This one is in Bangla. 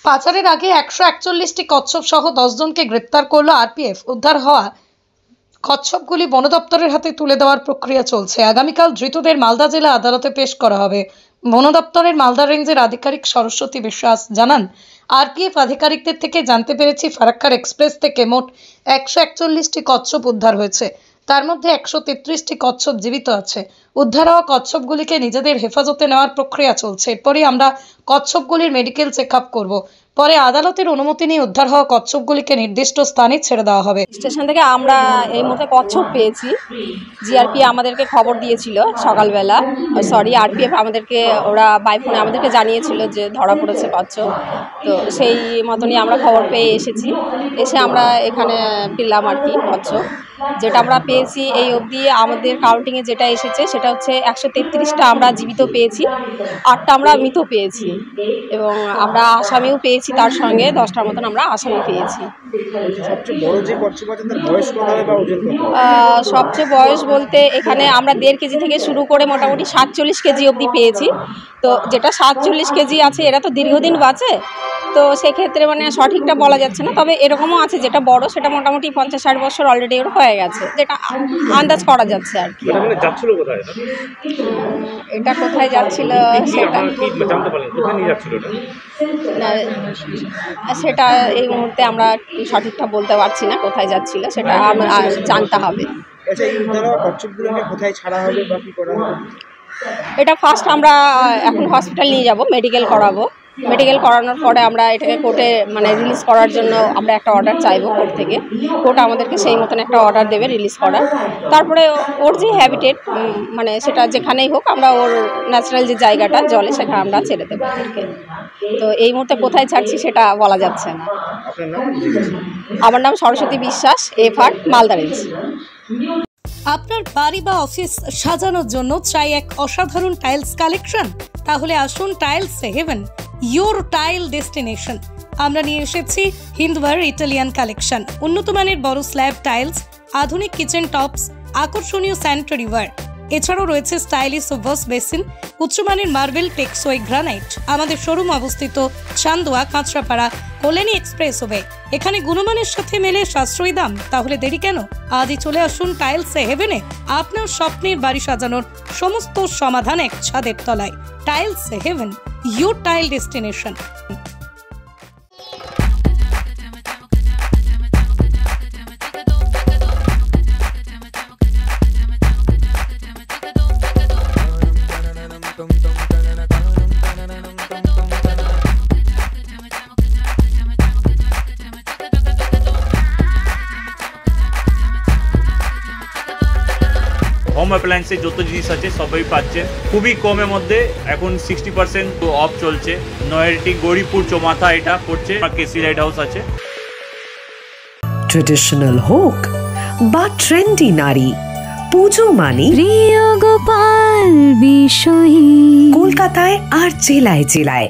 পাচারের আগে 141টি কচ্ছপ সহ 10 জনকে গ্রেপ্তার করল আরপিএফ। উদ্ধার হওয়া কচ্ছপগুলি বন দপ্তরের হাতে তুলে দেওয়ার প্রক্রিয়া চলছে। আগামীকাল ধৃতদের মালদা জেলা আদালতে পেশ করা হবে। বন দপ্তরের মালদা রেঞ্জের আধিকারিক সরস্বতী বিশ্বাস জানান, আরপিএফ আধিকারিকদের থেকে জানতে পেরেছি ফারাক্কার এক্সপ্রেস থেকে মোট 141টি কচ্ছপ উদ্ধার হয়েছে। তার মধ্যে 133টি কচ্ছপ জীবিত আছে। উদ্ধার হওয়া কচ্ছপগুলিকে নিজেদের হেফাজতে নেওয়ার প্রক্রিয়া চলছে। এরপরই আমরা কচ্ছপগুলির মেডিকেল চেকআপ করব। পরে আদালতের অনুমতি নিয়ে উদ্ধার হওয়া কচ্ছপগুলিকে নির্দিষ্ট স্থানে ছেড়ে দেওয়া হবে। স্টেশন থেকে আমরা এই মুহূর্তে কচ্ছপ পেয়েছি। জিআরপি আমাদেরকে খবর দিয়েছিল সকালবেলা, আরপিএফ আমাদেরকে ওরা বাই ফোনে আমাদেরকে জানিয়েছিল যে ধরা পড়েছে কচ্ছপ। তো সেই মতনই আমরা খবর পেয়ে এসে আমরা এখানে পেলাম আর কি কচ্ছপ। যেটা আমরা পেয়েছি এই অবধি আমাদের কাউন্টিংয়ে যেটা এসেছে সেটা হচ্ছে 133টা আমরা জীবিত পেয়েছি, 8টা আমরা মৃত পেয়েছি এবং আমরা আসামিও পেয়েছি, তার সঙ্গে 10টার মতন আমরা আসামি পেয়েছি। সবচেয়ে বয়স বলতে এখানে আমরা 1.5 কেজি থেকে শুরু করে মোটামুটি 47 কেজি অবধি পেয়েছি। তো যেটা 47 কেজি আছে এরা তো দীর্ঘদিন বাঁচে, তো সেক্ষেত্রে মানে সঠিকটা বলা যাচ্ছে না। তবে এরকমও আছে যেটা বড়, সেটা মোটামুটি 50-60 বছর অলরেডি ওর হয়ে গেছে, যেটা আন্দাজ করা যাচ্ছে আর কি। এটা কোথায় যাচ্ছিল সেটা এই মুহূর্তে আমরা সঠিকটা বলতে পারছি না, কোথায় যাচ্ছিল সেটা জানতে হবে। এটা ফার্স্ট আমরা এখন হসপিটাল নিয়ে যাব, মেডিকেল করাবো। মেডিকেল করানোর পরে আমরা এটাকে কোর্টে মানে রিলিজ করার জন্য আমরা একটা অর্ডার চাইবো কোর্ট থেকে। কোর্ট আমাদেরকে সেই মতন একটা অর্ডার দেবে রিলিজ করার। তারপরে ওর যে হ্যাবিটেট মানে সেটা যেখানেই হোক আমরা ওর ন্যাচারাল যে জায়গাটা জলে সেখানে আমরা ছেড়ে দেবো ওদেরকে। তো এই মুহূর্তে কোথায় ছাড়ছি সেটা বলা যাচ্ছে না। আমার নাম সরস্বতী বিশ্বাস, এফআর মালদা রেঞ্জ। আপনার বাড়ি বা অফিস সাজানোর জন্য চাই এক অসাধারণ টাইলস কালেকশন? তাহলে আসুন tiles haven, your tile destination. আমরা নিয়ে এসেছি হিন্দওয়ার ইটালিয়ান কালেকশন, উন্নত মানের বড় স্ল্যাব টাইলস, আধুনিক কিচেন টপস, আকর্ষণীয় স্যানিটারি ওয়্যার। এছাড়াও রয়েছে স্টাইলিশ ওয়াশ বেসিন, উচ্চমানের মার্বেল, টেকসই গ্রানাইট। আমাদের শোরুম অবস্থিত চান্দোয়া, কাঁচরাপাড়া, কল্যাণী এক্সপ্রেসওয়ে। এখানে গুণমানের সাথে মেলে সাশ্রয়ী দাম। তাহলে দেরি কেন? আজই চলে আসুন টাইলস হেভেনে। আপনার স্বপ্নের বাড়ি সাজানোর সমস্ত সমাধান এক ছাদের তলায়। Tiles haven, your tile destination. Home অ্যাপ্লায়েন্সে যত জিনিস আছে সবই পাচ্ছেন খুবই কমের মধ্যে। এখন 60% অফ চলছে। নয়ারটি গৌরীপুর চৌমাথা এটা পড়ছে, কেসি লাইট হাউস আছে। ট্রেডিশনাল হোক বা ট্রেন্ডি নারী, পুজো মানে প্রিয় গোপাল বিষয়ী। কলকাতায় আর জেলায় জেলায়